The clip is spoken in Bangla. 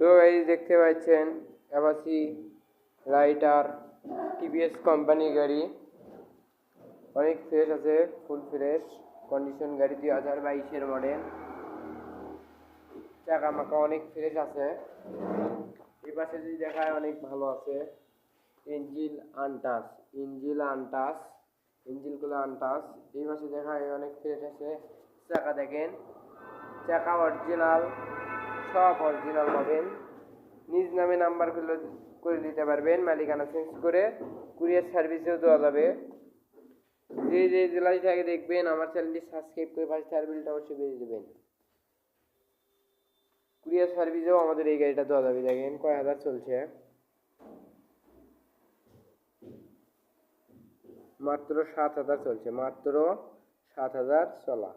তো এই দেখতে পাচ্ছেন অ্যাপাচি রাইডার টিভিএস কোম্পানি গাড়ি, অনেক ফ্রেশ আছে, ফুল ফ্রেশ কন্ডিশন গাড়ি, 2022-এর মডেল। চাকা মাকা অনেক ফ্রেশ আছে। এই পাশে যদি দেখায় অনেক ভালো আছে, ইঞ্জিল ইঞ্জিলগুলো আনটাচ। এই পাশে দেখায় অনেক ফ্রেশ আছে। চাকা দেখেন, চাকা অরিজিনাল, সব অরিজিনাল পাবেন। নিজ নামে নাম্বার করে দিতে পারবেন, মালিকানা চেঞ্জ করে কুরিয়ার সার্ভিসেও দেওয়া যাবে। যে যে জেলায় থেকে দেখবেন আমার চ্যানেলটি সাবস্ক্রাইব করে পাশে চার বিলটা অবশ্যই বেজে দেবেন। কুরিয়ার সার্ভিসেও আমাদের এই গাড়িটা দেওয়া যাবে। দেখেন কয় হাজার চলছে, মাত্র 7,000 চলছে, মাত্র 7,000 চলা।